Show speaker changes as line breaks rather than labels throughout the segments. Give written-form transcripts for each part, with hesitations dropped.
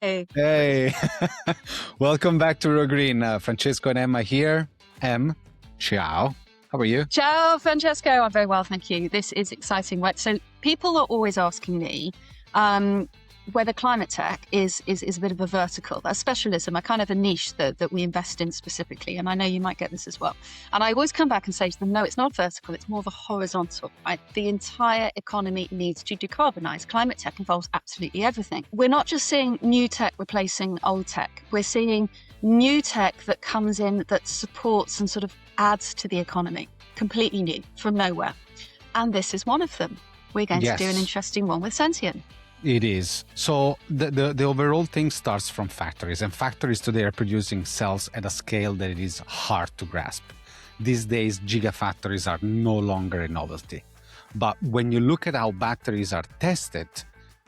Hey.
Hey, welcome back to Raw Green. Francesco and Emma here. Ciao. How are you?
Ciao, Francesco. I'm very well, thank you. This is exciting work. So people are always asking me whether climate tech is a bit of a vertical, a specialism, a kind of a niche that we invest in specifically. And I know you might get this as well. And I always come back and say to them, no, it's not vertical, it's more of a horizontal. Right? The entire economy needs to decarbonize. Climate tech involves absolutely everything. We're not just seeing new tech replacing old tech. We're seeing new tech that comes in that supports and sort of adds to the economy, completely new, from nowhere. And this is one of them. We're going to do an interesting one with Sention.
It is. So the overall thing starts from factories, and factories today are producing cells at a scale that it is hard to grasp. These days, gigafactories are no longer a novelty. But when you look at how batteries are tested,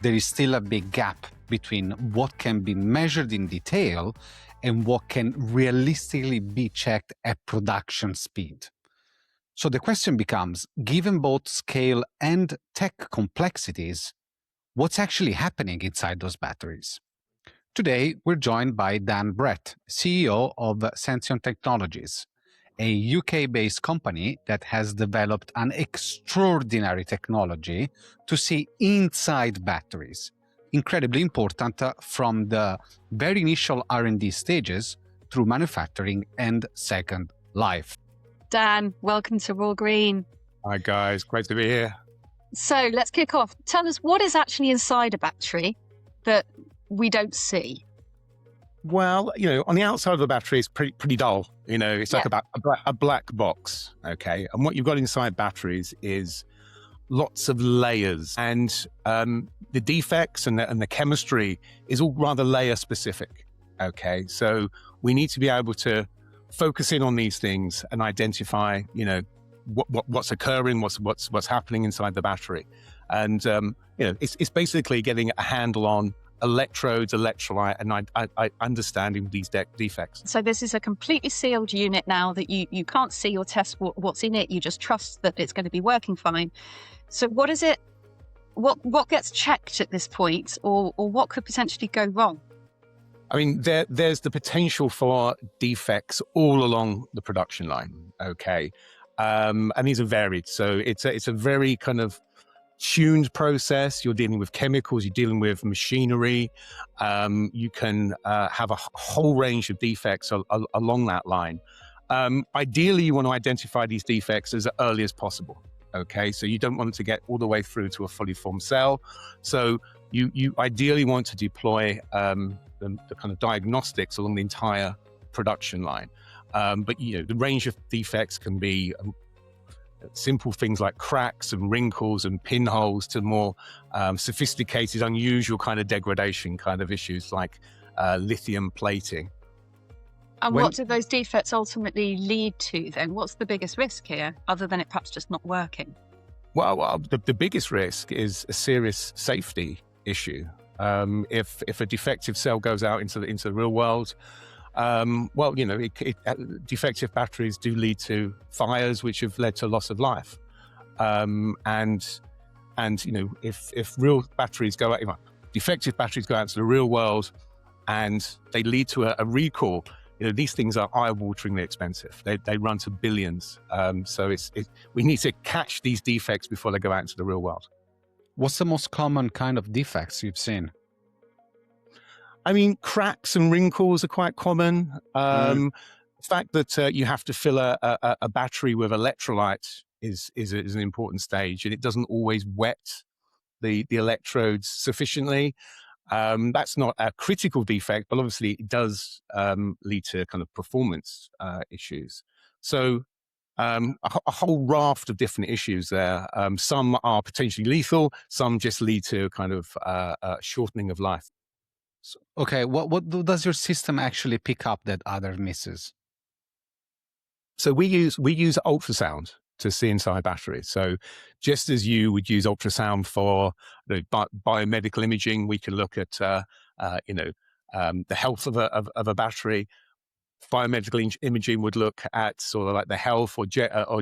there is still a big gap between what can be measured in detail and what can realistically be checked at production speed. So the question becomes, given both scale and tech complexities, what's actually happening inside those batteries? Today, we're joined by Dan Brett, CEO of Sention Technologies, a UK-based company that has developed an extraordinary technology to see inside batteries, incredibly important from the very initial R&D stages through manufacturing and second life.
Dan, welcome to Raw Green.
Hi guys, great to be here.
So let's kick off. Tell us what is actually inside a battery that we don't see.
Well, on the outside of a battery is pretty dull. It's like a black box, okay? And what you've got inside batteries is lots of layers, and the defects and the chemistry is all rather layer specific, okay? So we need to be able to focus in on these things and identify, what's occurring, what's happening inside the battery, and it's basically getting a handle on electrodes, electrolyte, and understanding these defects.
So this is a completely sealed unit now that you can't see or test what's in it. You just trust that it's going to be working fine. So what is it? What gets checked at this point, or what could potentially go wrong?
I mean, there's the potential for defects all along the production line. Okay. And these are varied. So it's a very kind of tuned process. You're dealing with chemicals, you're dealing with machinery. You can have a whole range of defects along that line. Ideally, you want to identify these defects as early as possible. Okay, so you don't want to get all the way through to a fully formed cell. So you ideally want to deploy the kind of diagnostics along the entire production line. But the range of defects can be simple things like cracks and wrinkles and pinholes to more sophisticated, unusual kind of degradation kind of issues like lithium plating.
And what do those defects ultimately lead to then? What's the biggest risk here, other than it perhaps just not working?
Well, the biggest risk is a serious safety issue. If a defective cell goes out into the real world, defective batteries do lead to fires, which have led to loss of life. If real batteries go out, defective batteries go out into the real world, and they lead to a recall. These things are eye-wateringly expensive. They run to billions. So we need to catch these defects before they go out into the real world.
What's the most common kind of defects you've seen?
I mean, cracks and wrinkles are quite common. The fact that you have to fill a battery with electrolyte is an important stage, and it doesn't always wet the electrodes sufficiently. That's not a critical defect, but obviously it does lead to kind of performance issues. So a whole raft of different issues there. Some are potentially lethal, some just lead to kind of shortening of life.
Okay, what does your system actually pick up that other misses?
So we use ultrasound to see inside batteries. So just as you would use ultrasound for biomedical imaging, we can look at the health of a battery. Biomedical imaging would look at sort of like the health or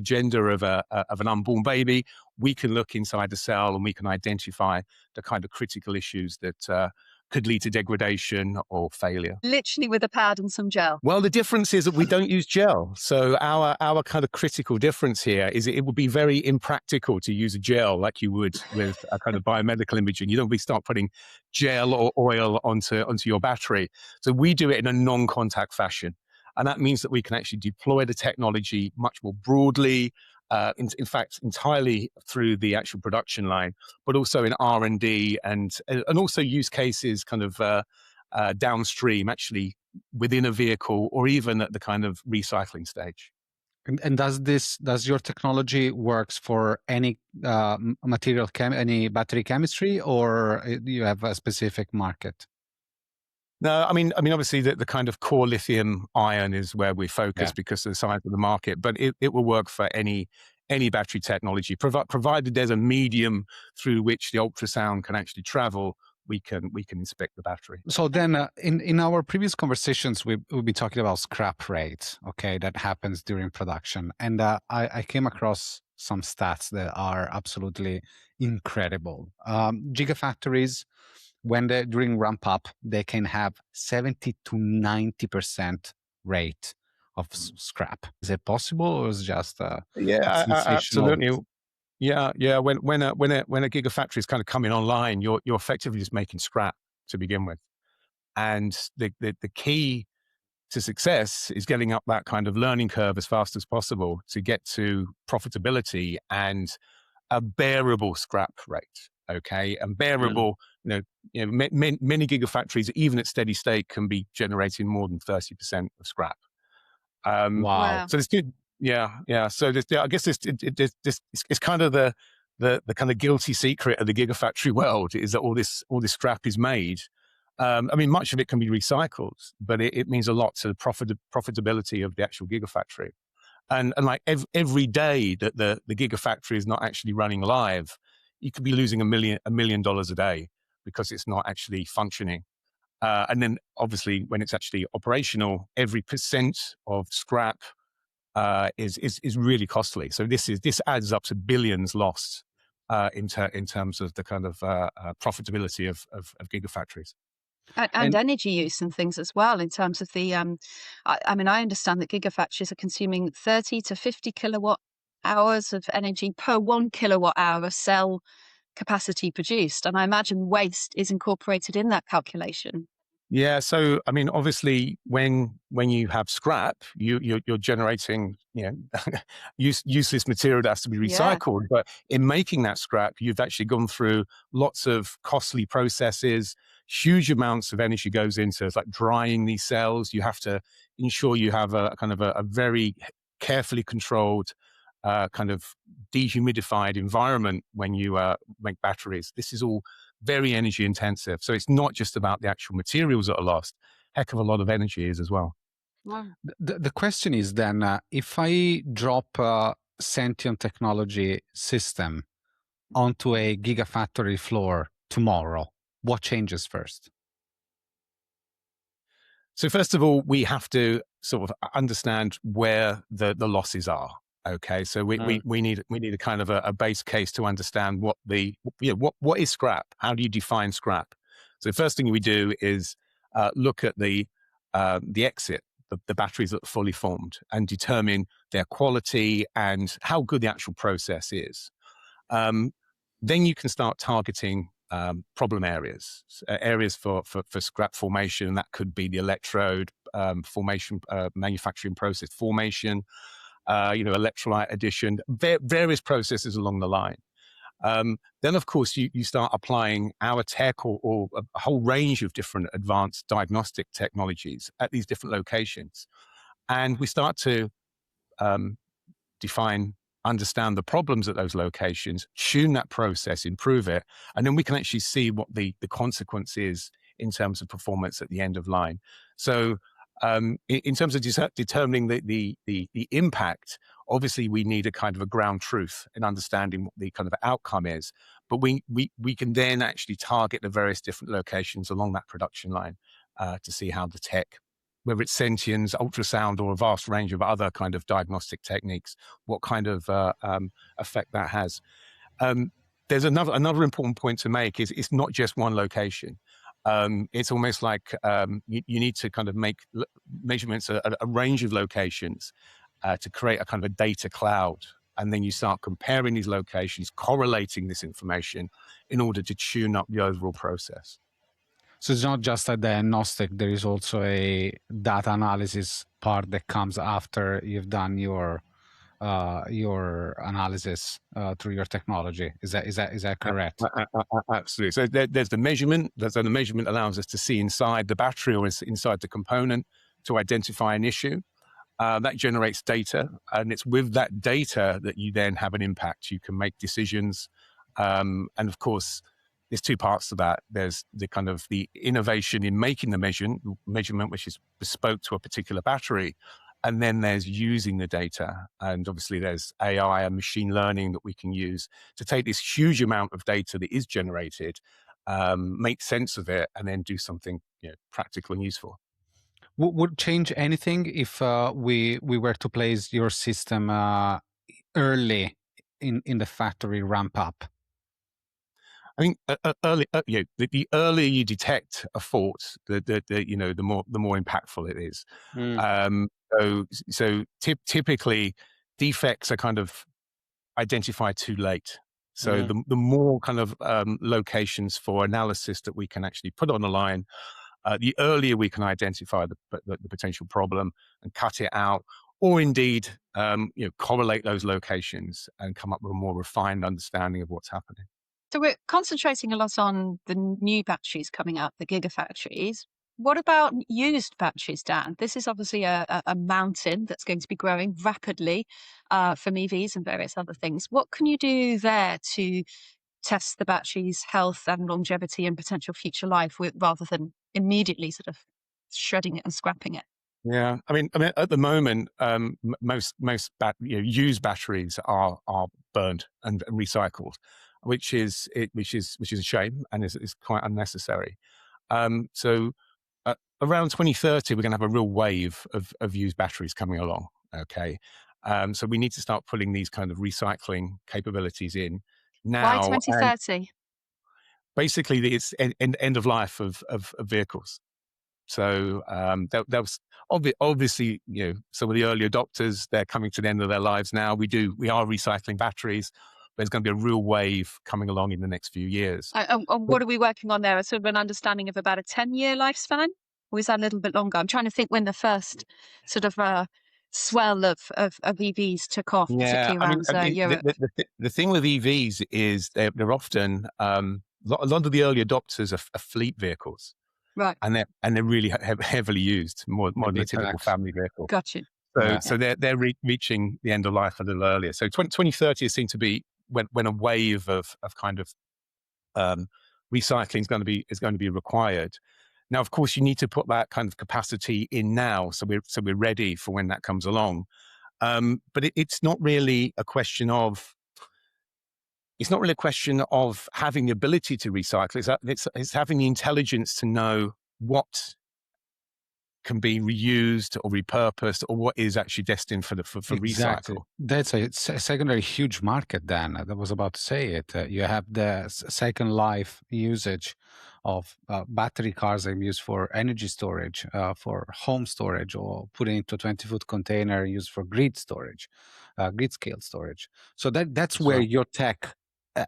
gender of an unborn baby. We can look inside the cell and we can identify the kind of critical issues that could lead to degradation or failure.
Literally with a pad and some gel.
Well, the difference is that we don't use gel. So our kind of critical difference here is it would be very impractical to use a gel like you would with a kind of biomedical imaging. You don't start putting gel or oil onto your battery. So we do it in a non-contact fashion. And that means that we can actually deploy the technology much more broadly, in fact, entirely through the actual production line, but also in R&D and also use cases kind of downstream, actually within a vehicle or even at the kind of recycling stage.
And does your technology works for any any battery chemistry, or do you have a specific market?
No, I mean, obviously the kind of core lithium-ion is where we focus because of the size of the market, but it will work for any battery technology, provided there's a medium through which the ultrasound can actually travel. We can inspect the battery.
So then, in our previous conversations, we'll be talking about scrap rate, okay, that happens during production, and I came across some stats that are absolutely incredible. Gigafactories, when they during ramp up, they can have 70 to 90% rate of scrap. Is it possible, or is it just a sensational?
Absolutely. Yeah. When a gigafactory is kind of coming online, you're effectively just making scrap to begin with, and the key to success is getting up that kind of learning curve as fast as possible to get to profitability and a bearable scrap rate. Okay, and bearable. Many gigafactories, even at steady state, can be generating more than 30% of scrap.
Wow.
So it's good. Yeah. So I guess it's kind of the kind of guilty secret of the gigafactory world is that all this scrap is made. I mean, much of it can be recycled, but it means a lot to the profitability of the actual gigafactory. And like every day that the gigafactory is not actually running live, you could be losing $1 million a day because it's not actually functioning. And then obviously when it's actually operational, every percent of scrap is really costly. So this adds up to billions lost in terms of the kind of profitability of gigafactories.
And energy use and things as well, in terms of the, I mean, I understand that gigafactories are consuming 30 to 50 kilowatt hours of energy per 1 kilowatt hour of cell capacity produced. And I imagine waste is incorporated in that calculation.
Yeah, so I mean, obviously, when you have scrap, you're generating useless material that has to be recycled. But in making that scrap, you've actually gone through lots of costly processes. Huge amounts of energy goes into it's like drying these cells. You have to ensure you have a kind of a very carefully controlled kind of dehumidified environment when you make batteries. This is all very energy intensive. So it's not just about the actual materials that are lost. Heck of a lot of energy is as well.
Wow.
The question is then, if I drop a Sention technology system onto a gigafactory floor tomorrow, what changes first?
So first of all, we have to sort of understand where the losses are. Okay, so we need a kind of a base case to understand what is scrap. How do you define scrap? So the first thing we do is look at the exit, the batteries that are fully formed, and determine their quality and how good the actual process is. Then you can start targeting problem areas, areas for scrap formation. That could be the electrode formation, manufacturing process formation. Electrolyte addition, various processes along the line. Then, of course, you start applying our tech or a whole range of different advanced diagnostic technologies at these different locations. And we start to understand the problems at those locations, tune that process, improve it, and then we can actually see what the consequence is in terms of performance at the end of line. So in terms of determining the impact, obviously we need a kind of a ground truth in understanding what the kind of outcome is. But we can then actually target the various different locations along that production line to see how the tech, whether it's Sention's, ultrasound, or a vast range of other kind of diagnostic techniques, what kind of effect that has. There's another important point to make is it's not just one location. It's almost like you need to kind of make measurements at a range of locations to create a kind of a data cloud. And then you start comparing these locations, correlating this information in order to tune up the overall process.
So it's not just a diagnostic, there is also a data analysis part that comes after you've done your analysis through your technology. Is that correct?
Absolutely. So there's the measurement. So the measurement allows us to see inside the battery or inside the component to identify an issue. That generates data, and it's with that data that you then have an impact. You can make decisions, and of course, there's two parts to that. There's the kind of the innovation in making the measurement, which is bespoke to a particular battery, and then there's using the data. And obviously, there's AI and machine learning that we can use to take this huge amount of data that is generated, make sense of it, and then do something practical and useful.
Would change anything if we were to place your system early in the factory ramp up?
I think the earlier you detect a fault, the more impactful it is. So typically, defects are kind of identified too late. So the more kind of locations for analysis that we can actually put on the line, the earlier we can identify the potential problem and cut it out, or indeed correlate those locations and come up with a more refined understanding of what's happening.
So we're concentrating a lot on the new batteries coming up, the gigafactories. What about used batteries, Dan? This is obviously a mountain that's going to be growing rapidly from EVs and various other things. What can you do there to test the battery's health and longevity and potential future life rather than immediately sort of shredding it and scrapping it?
Yeah, I mean, at the moment, most used batteries are burned and recycled, which is a shame and is quite unnecessary. So around 2030, we're going to have a real wave of used batteries coming along. Okay, so we need to start putting these kind of recycling capabilities in now.
By 2030?
Basically, it's end of life of vehicles. So that was obviously, some of the early adopters, they're coming to the end of their lives now. We are recycling batteries, but there's going to be a real wave coming along in the next few years.
And what are we working on there? Sort of an understanding of about a 10-year lifespan? Or is that a little bit longer? I'm trying to think when the first sort of swell of EVs took off, particularly around Europe.
The thing with EVs is they're often, a lot of the early adopters are fleet vehicles.
Right.
And they're really heavily used, more than a typical family vehicle.
Gotcha.
So they're reaching the end of life a little earlier. So 2030 is seen to be when a wave of kind of recycling is going to be required. Now, of course, you need to put that kind of capacity in now, so we're ready for when that comes along. But it's not really a question of. It's not really a question of having the ability to recycle. It's having the intelligence to know what can be reused or repurposed, or what is actually destined for
Exactly.
recycle.
That's a secondary huge market. Then I was about to say it. You have the second life usage of battery cars that are used for energy storage, for home storage, or put into a 20-foot container used for grid storage, grid scale storage. So that's where your tech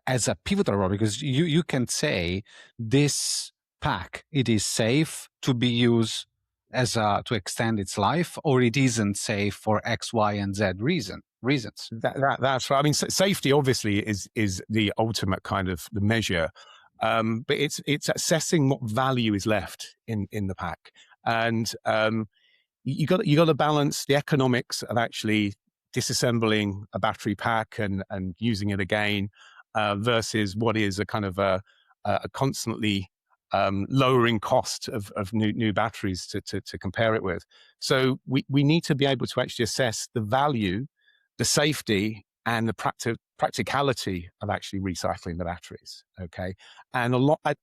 as a pivotal role, because you can say this pack, it is safe to be used as to extend its life, or it isn't safe for X, Y, and Z reasons.
That's right. I mean, safety obviously is the ultimate kind of the measure, but it's assessing what value is left in the pack, and you got to balance the economics of actually disassembling a battery pack and using it again versus what is a kind of a constantly lowering cost of new batteries to compare it with. So we need to be able to actually assess the value, the safety, and the practicality of actually recycling the batteries. Okay, and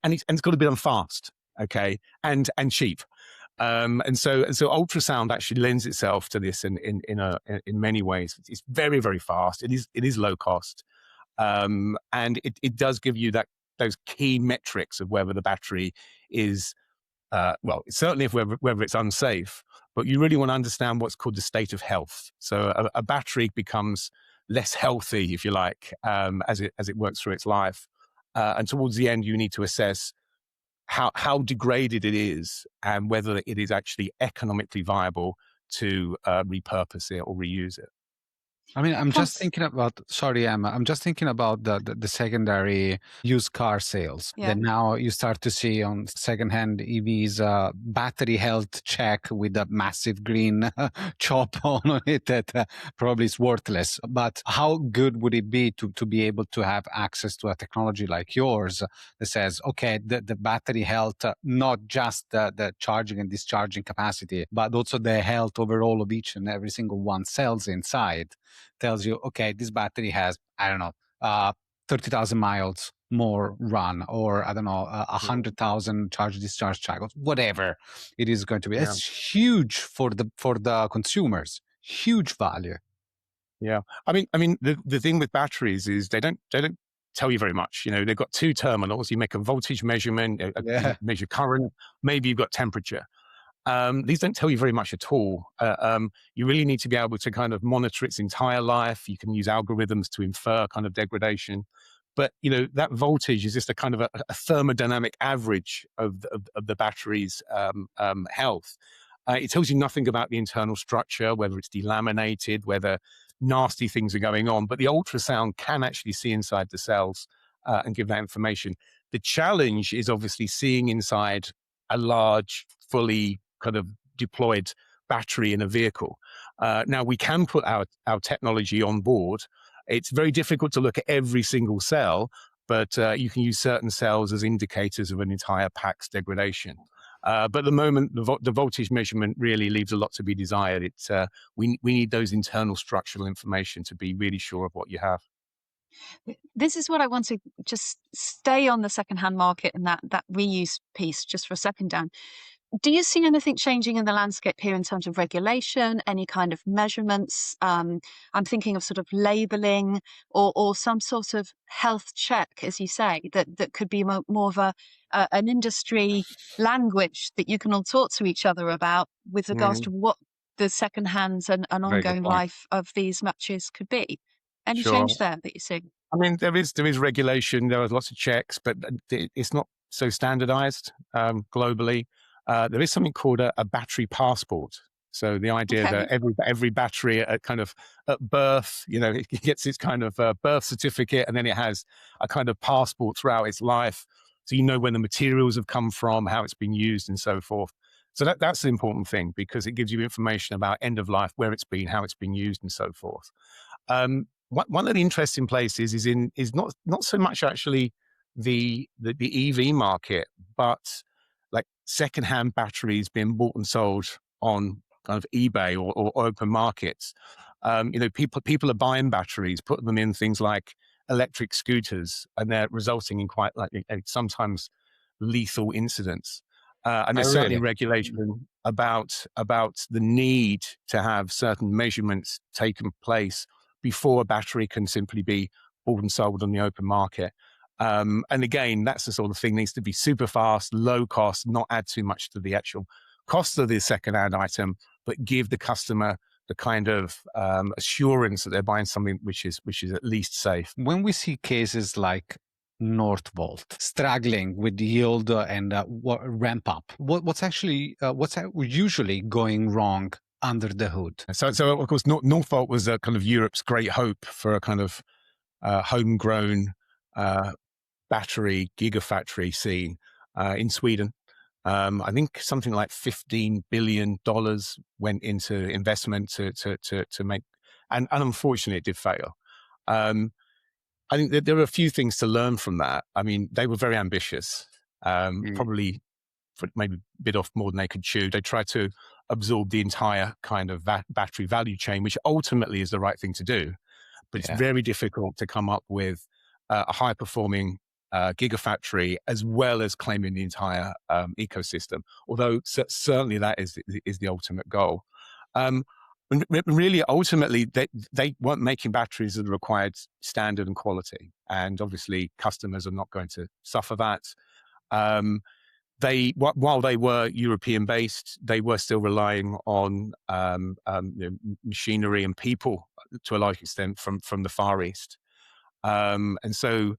it's got to be done fast. Okay, and cheap. And so ultrasound actually lends itself to this in many ways. It's very, very fast. It is low cost, and it does give you that those key metrics of whether the battery is, well, certainly if whether it's unsafe, but you really want to understand what's called the state of health. So a battery becomes less healthy, if you like, as it works through its life. And towards the end, you need to assess how degraded it is and whether it is actually economically viable to repurpose it or reuse it.
I mean, I'm just
Franc-
thinking about, sorry, Emma, I'm just thinking about the secondary used car sales.
Yeah.
That now you start to see on secondhand EVs, battery health check with a massive green chop on it that probably is worthless. But how good would it be to be able to have access to a technology like yours that says, okay, the battery health, not just the charging and discharging capacity, but also the health overall of each and every single one cells inside, tells you, okay, this battery has, I don't know, 30,000 miles more run, or I don't know, 100,000 charge discharge cycles, whatever it is going to be.
Yeah.
It's huge for the consumers, huge value.
Yeah. I mean, the thing with batteries is they don't tell you very much. You know, they've got two terminals. You make a voltage measurement, you measure current, maybe you've got temperature. These don't tell you very much at all. You really need to be able to kind of monitor its entire life. You can use algorithms to infer kind of degradation. But, you know, that voltage is just a kind of a thermodynamic average of the battery's health. It tells you nothing about the internal structure, whether it's delaminated, whether nasty things are going on. But the ultrasound can actually see inside the cells and give that information. The challenge is obviously seeing inside a large, fully kind of deployed battery in a vehicle. Now, we can put our technology on board. It's very difficult to look at every single cell, but you can use certain cells as indicators of an entire pack's degradation. But at the moment, the voltage measurement really leaves a lot to be desired. It's we need those internal structural information to be really sure of what you have.
This is what I want to just stay on the secondhand market and that reuse piece just for a second, Dan. Do you see anything changing in the landscape here in terms of regulation, any kind of measurements? I'm thinking of sort of labeling or some sort of health check, as you say, that could be more of an industry language that you can all talk to each other about with regards to what the secondhand and
Very good
ongoing
point.
life of these matches could be. Any
Sure.
change there that you see?
I mean, there is regulation. There are lots of checks, but it's not so standardized globally. There is something called a battery passport. So the idea that every battery at kind of at birth, you know, it gets its kind of birth certificate, and then it has a kind of passport throughout its life. So you know when the materials have come from, how it's been used, and so forth. So that's the important thing, because it gives you information about end of life, where it's been, how it's been used, and so forth. One of the interesting places is not so much actually the EV market, but like secondhand batteries being bought and sold on kind of eBay or open markets. You know, people are buying batteries, putting them in things like electric scooters, and they're resulting in quite like sometimes lethal incidents. And there's certainly regulation about the need to have certain measurements taken place before a battery can simply be bought and sold on the open market. And again, that's the sort of thing needs to be super fast, low cost, not add too much to the actual cost of the second-hand item, but give the customer the kind of assurance that they're buying something which is at least safe.
When we see cases like Northvolt struggling with yield and ramp up, what's usually going wrong under the hood?
So of course, Northvolt was a kind of Europe's great hope for a kind of homegrown battery gigafactory scene in Sweden. I think something like $15 billion went into investment to make, and unfortunately, it did fail. I think that there are a few things to learn from that. I mean, they were very ambitious, probably maybe bit off more than they could chew. They tried to absorb the entire kind of battery value chain, which ultimately is the right thing to do. But it's very difficult to come up with a high-performing gigafactory as well as claiming the entire ecosystem. Although certainly that is the ultimate goal. Really, ultimately, they weren't making batteries that required standard and quality, and obviously, customers are not going to suffer that. While they were European based, they were still relying on machinery and people to a large extent from the Far East, and so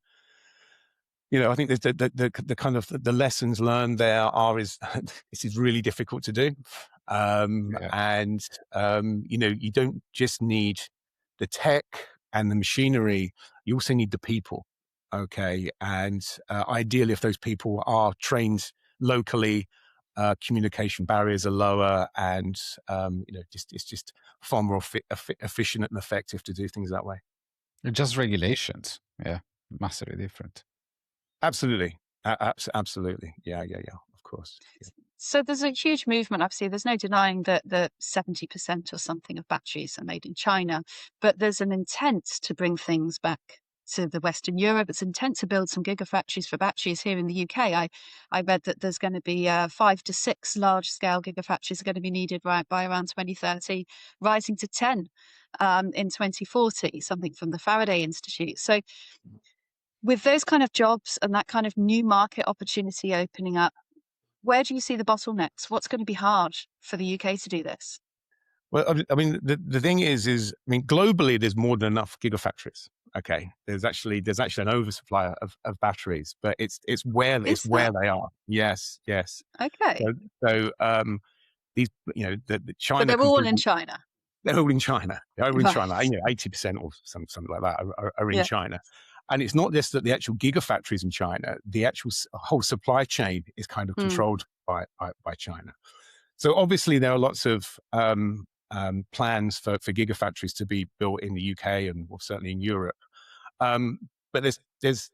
I think there's the kind of the lessons learned there are is this is really difficult to do, and you don't just need the tech and the machinery, you also need the people. Okay, and ideally, if those people are trained locally, communication barriers are lower, and it's just far more efficient and effective to do things that way.
Just regulations, yeah, massively different.
Absolutely. Absolutely. Yeah. Of course. Yeah.
So there's a huge movement. Obviously, there's no denying that 70% or something of batteries are made in China, but there's an intent to bring things back to the Western Europe. It's intent to build some gigafactories for batteries here in the UK. I read that there's going to be 5 to 6 large-scale gigafactories are going to be needed by around 2030, rising to 10 in 2040, something from the Faraday Institute. So with those kind of jobs and that kind of new market opportunity opening up, where do you see the bottlenecks? What's going to be hard for the UK to do this?
Well, I mean, the thing is, I mean, globally, there's more than enough gigafactories. Okay, there's actually an oversupply of batteries, but it's where they are. Yes.
Okay.
So these, the China.
But they're all in China.
They're all in China. They're all in
Right.
China. 80% or something like that are in
Yeah.
China. And it's not just that the actual gigafactories in China, the actual whole supply chain is kind of controlled by China. So obviously there are lots of plans for gigafactories to be built in the UK and certainly in Europe. But there's you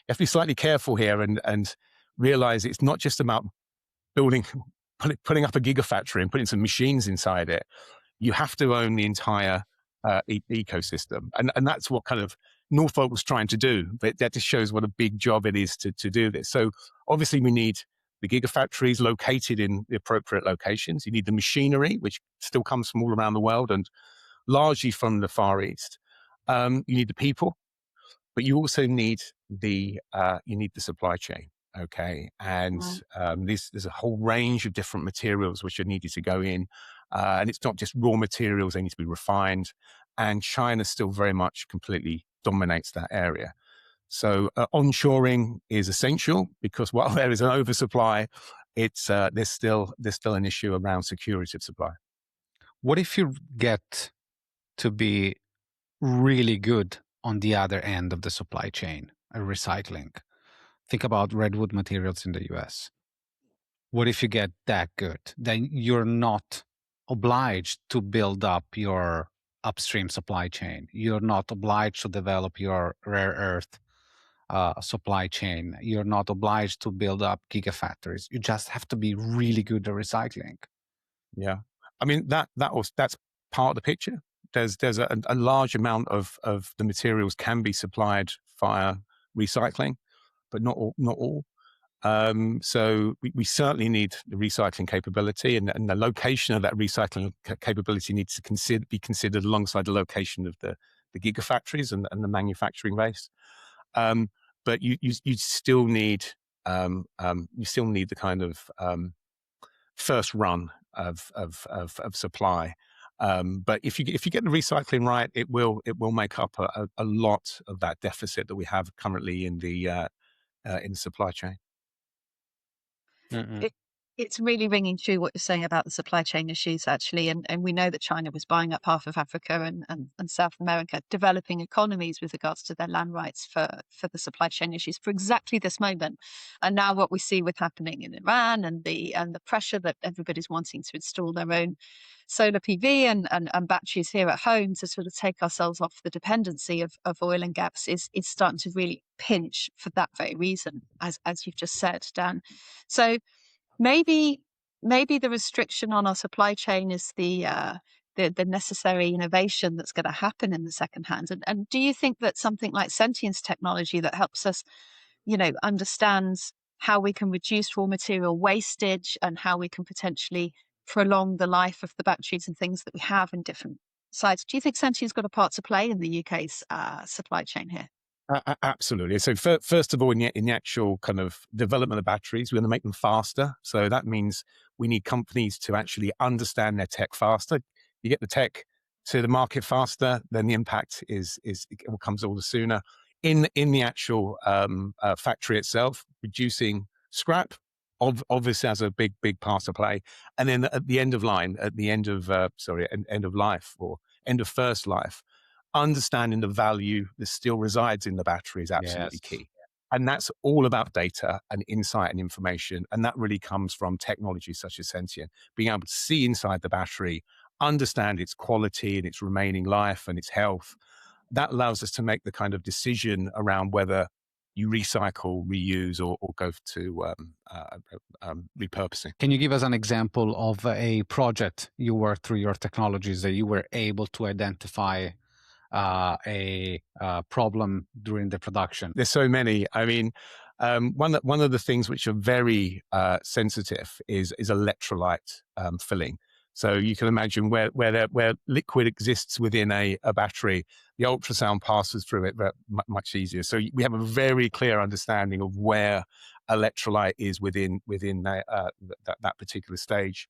have to be slightly careful here and realize it's not just about putting up a gigafactory and putting some machines inside it. You have to own the entire ecosystem. And that's what kind of Northvolt was trying to do. But that just shows what a big job it is to do this. So obviously we need the gigafactories located in the appropriate locations. You need the machinery, which still comes from all around the world and largely from the Far East. You need the people, but you also need the supply chain. Okay, and there's a whole range of different materials which are needed to go in, and it's not just raw materials; they need to be refined. And China still very much completely dominates that area. So onshoring is essential because while there is an oversupply, there's still an issue around security of supply.
What if you get to be really good on the other end of the supply chain, recycling? Think about redwood materials in the US. What if you get that good? Then you're not obliged to build up your upstream supply chain. You're not obliged to develop your rare earth supply chain. You're not obliged to build up gigafactories. You just have to be really good at recycling.
Yeah, I mean that's part of the picture. There's a large amount of the materials can be supplied via recycling, but not all. So we certainly need the recycling capability, and the location of that recycling capability needs to be considered alongside the location of the gigafactories and the manufacturing base. But you still need the kind of first run of supply. But if you get the recycling right, it will make up a lot of that deficit that we have currently in the supply chain.
It's really ringing true what you're saying about the supply chain issues, actually. And we know that China was buying up half of Africa and South America, developing economies with regards to their land rights for the supply chain issues for exactly this moment. And now what we see with happening in Iran and the pressure that everybody's wanting to install their own solar PV and batteries here at home to sort of take ourselves off the dependency of oil and gas is starting to really pinch for that very reason, as you've just said, Dan. So maybe the restriction on our supply chain is the necessary innovation that's going to happen in the second hand. And do you think that something like Sentience technology that helps us, understands how we can reduce raw material wastage and how we can potentially prolong the life of the batteries and things that we have in different sites. Do you think Sention's got a part to play in the UK's supply chain here?
Absolutely. So first of all, in the actual kind of development of batteries, we're going to make them faster. So that means we need companies to actually understand their tech faster. You get the tech to the market faster, then the impact comes all the sooner. In the actual factory itself, reducing scrap obviously has a big part to play. And then at the end of line, at the end of end of life or end of first life, understanding the value that still resides in the battery is absolutely
Yes.
key. And that's all about data and insight and information. And that really comes from technology such as Sention, being able to see inside the battery, understand its quality and its remaining life and its health. That allows us to make the kind of decision around whether you recycle, reuse, or go to repurposing.
Can you give us an example of a project you worked through your technologies that you were able to identify a problem during the production?
There's so many. I mean, one of the things which are very sensitive is electrolyte filling. So you can imagine where liquid exists within a battery, the ultrasound passes through it much easier. So we have a very clear understanding of where electrolyte is within that particular stage.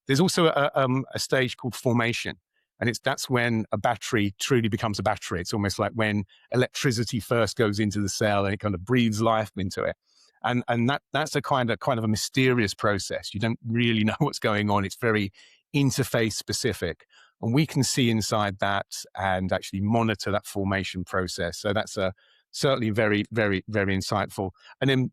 There's also a stage called formation. And that's when a battery truly becomes a battery. It's almost like when electricity first goes into the cell and it kind of breathes life into it. And that's a kind of a mysterious process. You don't really know what's going on. It's very interface specific. And we can see inside that and actually monitor that formation process. So that's certainly very, very, very insightful. And then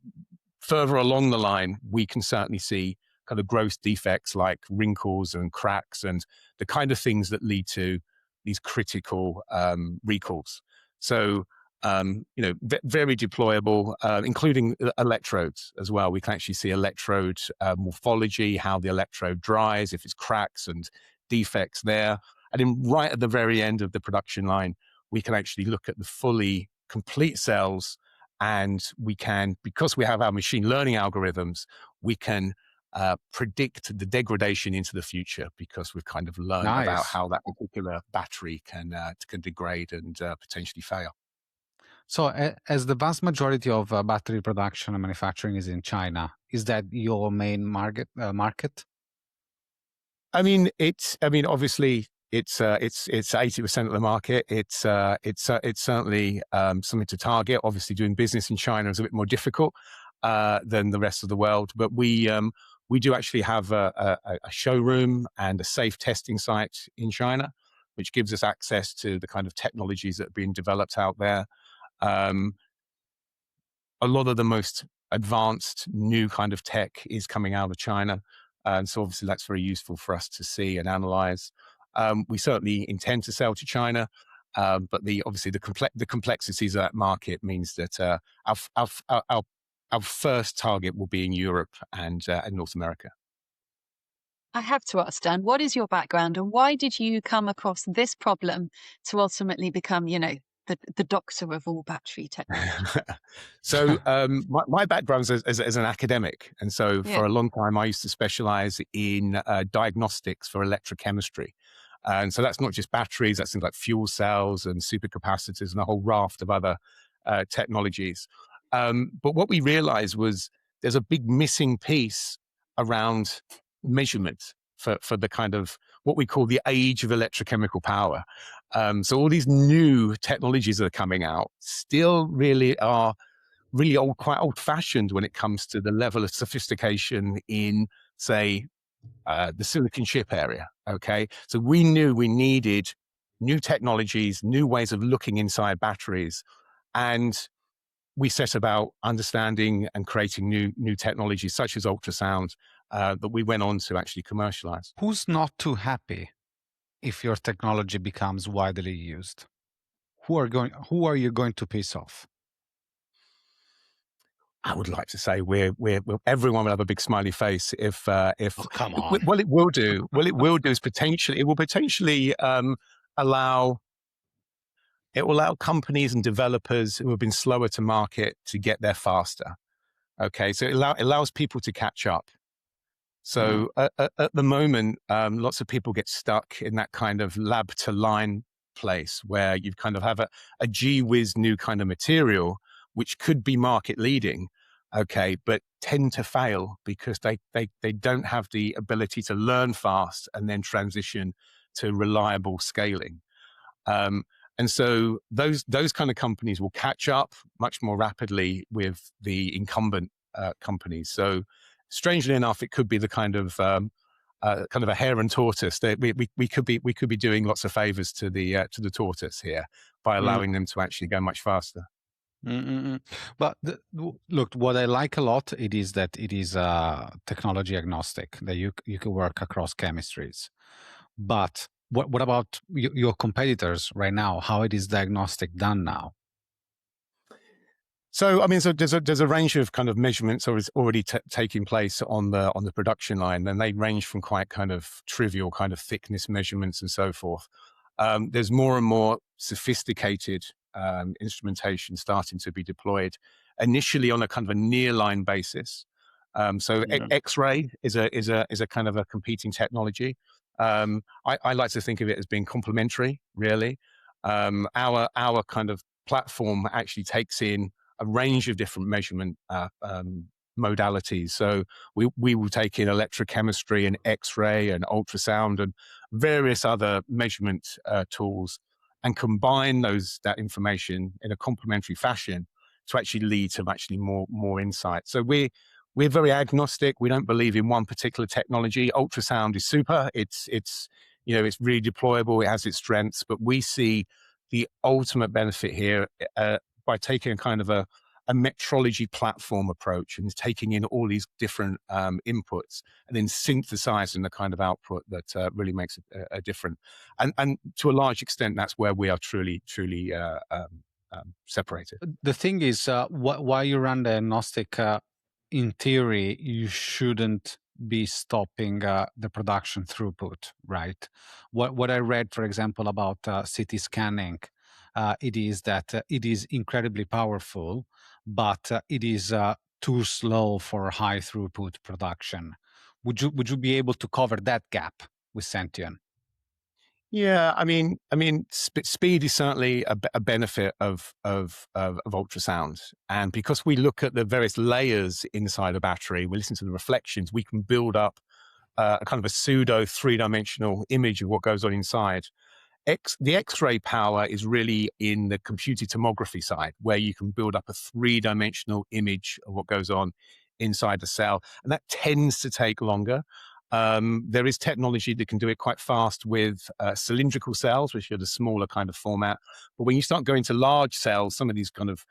further along the line, we can certainly see kind of gross defects like wrinkles and cracks and the kind of things that lead to these critical recalls. So, very deployable, including electrodes as well. We can actually see electrode morphology, how the electrode dries, if it's cracks and defects there. And then right at the very end of the production line, we can actually look at the fully complete cells, and we can, because we have our machine learning algorithms, we can predict the degradation into the future because we've kind of learned about how that particular battery can degrade and potentially fail.
So as the vast majority of battery production and manufacturing is in China, is that your main market?
Obviously it's 80% of the market. It's certainly something to target. Obviously doing business in China is a bit more difficult than the rest of the world, but we do actually have a showroom and a safe testing site in China, which gives us access to the kind of technologies that are being developed out there. A lot of the most advanced new kind of tech is coming out of China. And so obviously that's very useful for us to see and analyze. We certainly intend to sell to China, but the complexities of that market means that our first target will be in Europe and North America.
I have to ask, Dan, what is your background and why did you come across this problem to ultimately become, the doctor of all battery technology?
So my background is as an academic. And so for a long time, I used to specialize in diagnostics for electrochemistry. And so that's not just batteries, that's things like fuel cells and supercapacitors and a whole raft of other technologies. But what we realized was there's a big missing piece around measurement for the kind of what we call the age of electrochemical power. So all these new technologies that are coming out still really are quite old-fashioned when it comes to the level of sophistication in, say, the silicon chip area. Okay, so we knew we needed new technologies, new ways of looking inside batteries, and we set about understanding and creating new technologies such as ultrasound that we went on to actually commercialize.
Who's not too happy if your technology becomes widely used? Who are you going to piss off?
I would like to say everyone will have a big smiley face if
Oh, come on.
What it will do is it will potentially allow companies and developers who have been slower to market to get there faster. Okay, so it allows people to catch up. So at the moment, lots of people get stuck in that kind of lab to line place where you kind of have a gee whiz new kind of material, which could be market leading, okay, but tend to fail because they don't have the ability to learn fast and then transition to reliable scaling. And so those kind of companies will catch up much more rapidly with the incumbent companies. So strangely enough, it could be the kind of a hare and tortoise. That we could be doing lots of favors to the tortoise here by allowing them to actually go much faster.
But look, what I like a lot it is that it is technology agnostic, that you can work across chemistries. But what about your competitors right now? How it is diagnostic done now?
So, I mean, so there's a range of kind of measurements already taking place on the production line, and they range from quite kind of trivial kind of thickness measurements and so forth. There's more and more sophisticated instrumentation starting to be deployed, initially on a kind of a near-line basis. So, X-ray is a kind of a competing technology. I like to think of it as being complementary, really. Our kind of platform actually takes in a range of different measurement modalities. So we will take in electrochemistry and X-ray and ultrasound and various other measurement tools and combine that information in a complementary fashion to actually lead to actually more insight. So we're very agnostic. We don't believe in one particular technology. Ultrasound is super. It's really deployable. It has its strengths, but we see the ultimate benefit here by taking a kind of a metrology platform approach and taking in all these different inputs and then synthesizing the kind of output that really makes a difference. And to a large extent, that's where we are truly separated.
The thing is, while you run diagnostic, in theory, you shouldn't be stopping the production throughput, right? What I read, for example, about CT scanning, it is that it is incredibly powerful, but it is too slow for high throughput production. Would you be able to cover that gap with Sention?
Yeah, I mean, speed is certainly a benefit of ultrasound, and because we look at the various layers inside a battery, we listen to the reflections, we can build up a kind of a pseudo three-dimensional image of what goes on inside. The X-ray power is really in the computed tomography side, where you can build up a three-dimensional image of what goes on inside the cell, and that tends to take longer. There is technology that can do it quite fast with cylindrical cells, which are the smaller kind of format. But when you start going to large cells, some of these kind of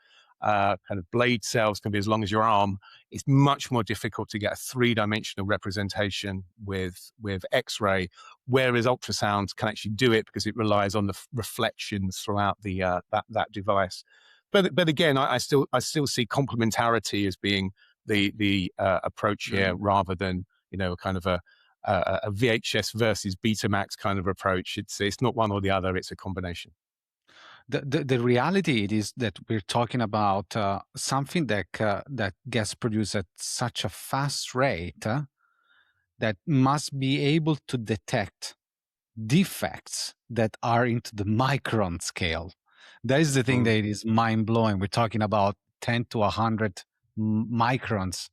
blade cells can be as long as your arm. It's much more difficult to get a three-dimensional representation with X-ray, whereas ultrasound can actually do it because it relies on the reflections throughout the that device. But again, I still see complementarity as being the approach here, rather than kind of a VHS versus Betamax kind of approach. It's not one or the other; it's a combination.
The reality it is that we're talking about something that gets produced at such a fast rate that must be able to detect defects that are into the micron scale. That is the thing that is mind blowing. We're talking about 10 to 100 microns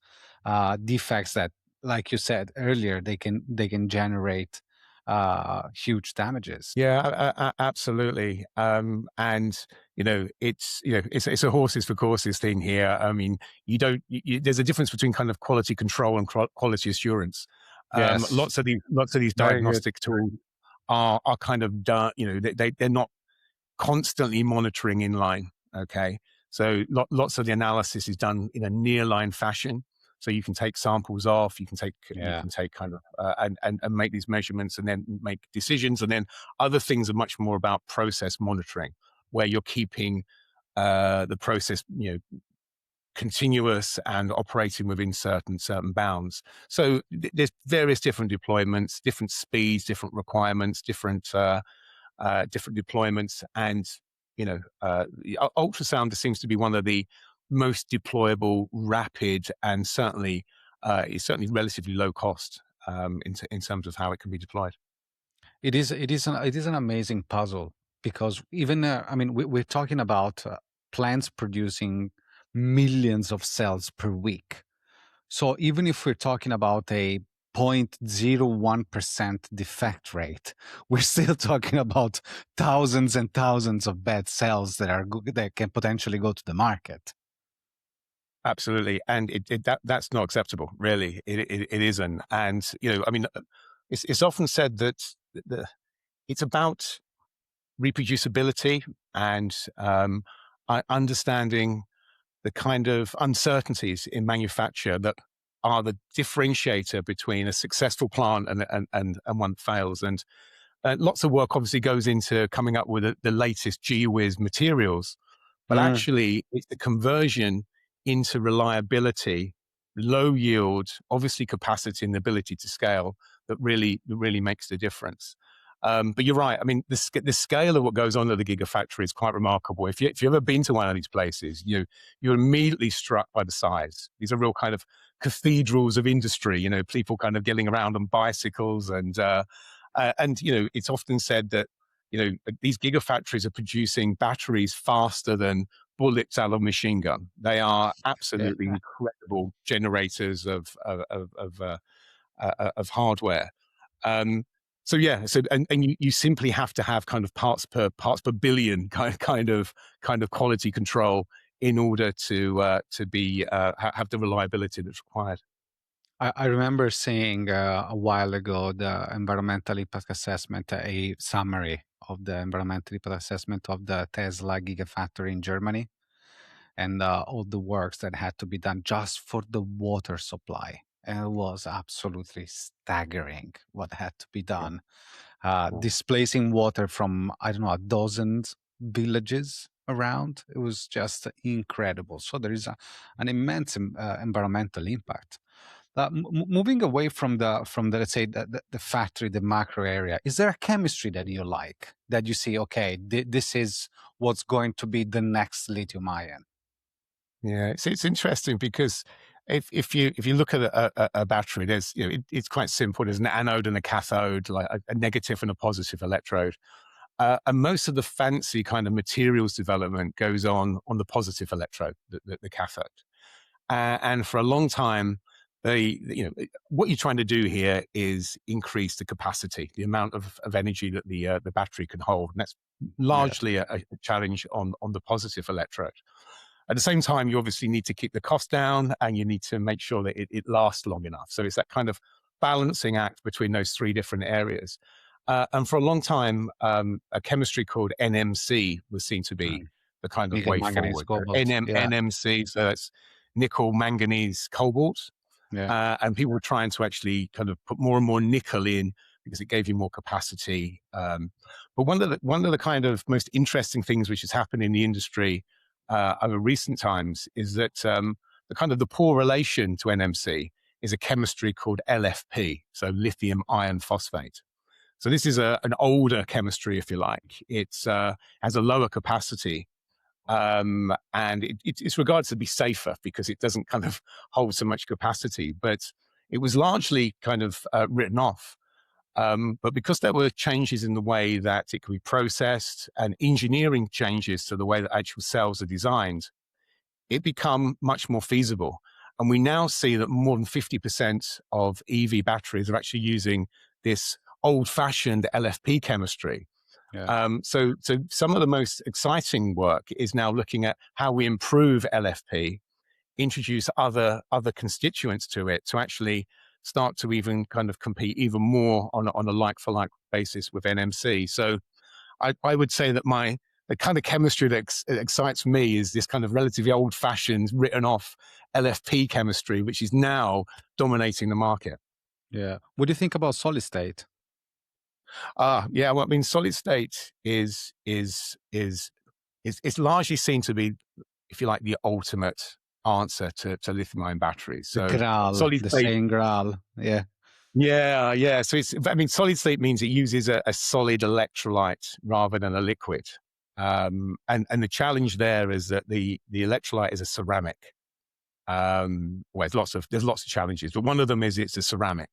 defects that, like you said earlier, they can generate huge damages.
Yeah, absolutely. And it's a horses for courses thing here. I mean, there's a difference between kind of quality control and quality assurance.
Yes.
Lots of these diagnostic tools are kind of done. They're not constantly monitoring inline. Okay, so lots of the analysis is done in a near-line fashion. So you can take samples off, you can take kind of and make these measurements and then make decisions. And then other things are much more about process monitoring, where you're keeping the process continuous and operating within certain bounds. So there's various different deployments, different speeds, different requirements, different deployments, and ultrasound seems to be one of the most deployable, rapid, and certainly is certainly relatively low cost in terms of how it can be deployed.
It is an amazing puzzle because even I mean we're talking about plants producing millions of cells per week. So even if we're talking about a 0.01% defect rate, we're still talking about thousands and thousands of bad cells that can potentially go to the market.
Absolutely, and that's not acceptable. Really, it isn't. And I mean, it's often said that it's about reproducibility and understanding the kind of uncertainties in manufacture that are the differentiator between a successful plant and one that fails. And lots of work obviously goes into coming up with the latest gee whiz materials, but
Mm,
actually it's the conversion into reliability, low yield, obviously capacity and the ability to scale that really makes the difference. But you're right. I mean, the scale of what goes on at the gigafactory is quite remarkable. If you've ever been to one of these places, you're immediately struck by the size. These are real kind of cathedrals of industry. People kind of getting around on bicycles, and it's often said that these gigafactories are producing batteries faster than bullets out of a machine gun. They are
yeah.
absolutely incredible generators of hardware. Um, so yeah, and you simply have to have kind of parts per billion kind of quality control in order to be have the reliability that's required.
I remember seeing a while ago the environmental impact assessment, a summary of the environmental impact assessment of the Tesla Gigafactory in Germany, and all the works that had to be done just for the water supply. And it was absolutely staggering what had to be
Yeah,
done.
yeah.
Displacing water from, I don't know, a dozen villages around. It was just incredible. So there is an immense environmental impact. Moving away from the let's say the factory, the macro area, is there a chemistry that you like that you see? Okay, this is what's going to be the next lithium ion.
Yeah, it's interesting because if you look at a battery, there's it's quite simple. There's an anode and a cathode, like a negative and a positive electrode. And most of the fancy kind of materials development goes on the positive electrode, the cathode. And for a long time, what you're trying to do here is increase the capacity, the amount of energy that the battery can hold, and that's
Yeah,
largely a challenge on the positive electrode. At the same time, you obviously need to keep the cost down, and you need to make sure that it lasts long enough. So it's that kind of balancing act between those three different areas. And for a long time, a chemistry called NMC was seen to be
mm.
the kind of
Nickel,
way
manganese,
forward. So
cobalt. Yeah,
NMC, so that's nickel, manganese, cobalt.
yeah,
And people were trying to actually kind of put more and more nickel in because it gave you more capacity. But one of the kind of most interesting things which has happened in the industry over recent times is that the kind of the poor relation to NMC is a chemistry called LFP, so lithium-ion phosphate. So this is an older chemistry, if you like. It's has a lower capacity, and it's regarded to be safer because it doesn't kind of hold so much capacity. But it was largely kind of written off. But because there were changes in the way that it could be processed and engineering changes to the way that actual cells are designed, it become much more feasible. And we now see that more than 50% of EV batteries are actually using this old-fashioned LFP chemistry.
yeah,
So some of the most exciting work is now looking at how we improve LFP, introduce other constituents to it to actually start to even kind of compete even more on a like for like basis with NMC. So I would say that the kind of chemistry that excites me is this kind of relatively old fashioned written off LFP chemistry, which is now dominating the market.
yeah. What do you think about solid state?
Yeah. Well, I mean, solid state is it's largely seen to be, if you like, the ultimate answer to lithium-ion batteries.
The
So
Graal,
solid
the
state,
saying Graal. Yeah,
yeah. So I mean, solid state means it uses a solid electrolyte rather than a liquid. And the challenge there is that the electrolyte is a ceramic. Well, there's lots of challenges, but one of them is it's a ceramic.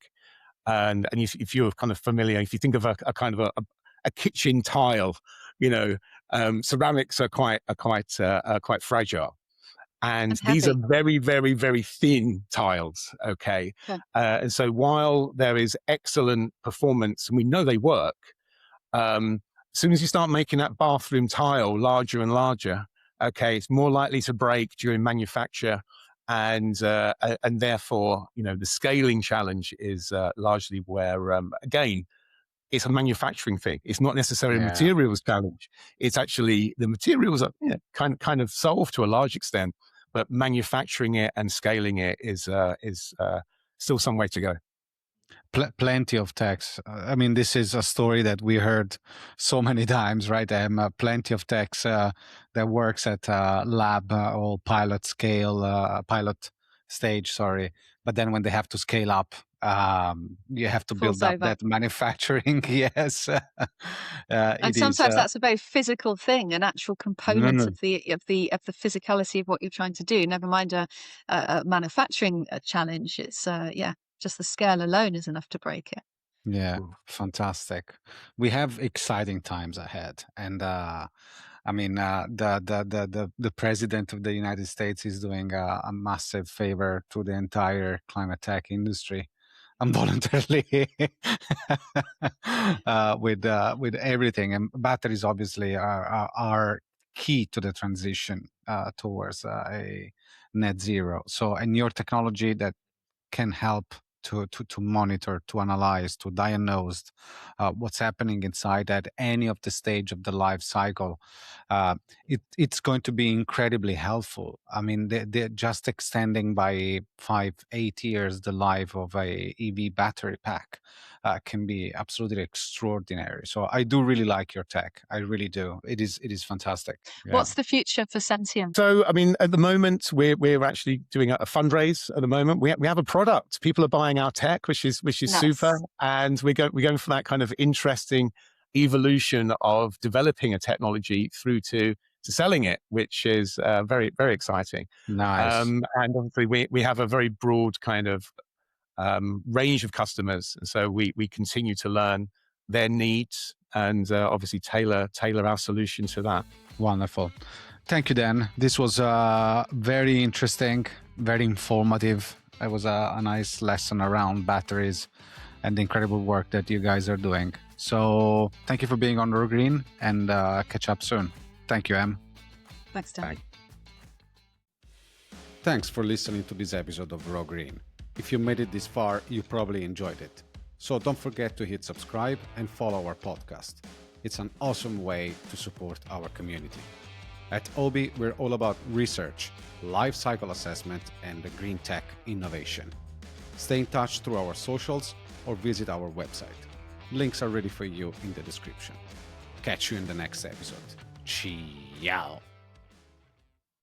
And if you're kind of familiar, if you think of a kind of a kitchen tile, ceramics are quite fragile. And these are very, very, very thin tiles, okay?
Okay.
And so while there is excellent performance, and we know they work, as soon as you start making that bathroom tile larger and larger, okay, it's more likely to break during manufacture, and therefore, the scaling challenge is largely where, again, it's a manufacturing thing. It's not necessarily a materials challenge. It's actually the materials are kind of solved to a large extent, but manufacturing it and scaling it is still some way to go.
Plenty of techs. I mean, this is a story that we heard so many times, right? Plenty of techs that works at lab or pilot stage, sorry. But then when they have to scale up, you have to build up that manufacturing. Yes.
And sometimes that's a very physical thing, an actual component of the physicality of what you're trying to do. Never mind a manufacturing challenge. It's just the scale alone is enough to break it.
Yeah, fantastic. We have exciting times ahead, and I mean, the president of the United States is doing a massive favor to the entire climate tech industry, involuntarily, with everything. And batteries obviously are key to the transition towards a net zero. So, and your technology that can help to monitor, to analyze, to diagnose what's happening inside at any of the stage of the life cycle, it's going to be incredibly helpful. I mean, they're just extending by 5-8 years the life of a EV battery pack can be absolutely extraordinary. So I do really like your tech. I really do. It is fantastic.
Yeah. What's the future for Sention?
So, I mean, at the moment, we're actually doing a fundraise. At the moment, we have a product. People are buying our tech, which is nice. Super, and we're going for that kind of interesting evolution of developing a technology through to selling it, which is very, very exciting.
Nice.
And obviously, we have a very broad kind of range of customers, and so we continue to learn their needs and obviously tailor our solution to that.
Wonderful. Thank you, Dan. This was very interesting, very informative. It was a nice lesson around batteries and the incredible work that you guys are doing. So thank you for being on Raw Green, and catch up soon. Thank you, Em.
Thanks, Dan.
Thanks for listening to this episode of Raw Green. If you made it this far, you probably enjoyed it. So don't forget to hit subscribe and follow our podcast. It's an awesome way to support our community. At Obi, we're all about research, life cycle assessment, and the green tech innovation. Stay in touch through our socials or visit our website. Links are ready for you in the description. Catch you in the next episode. Ciao!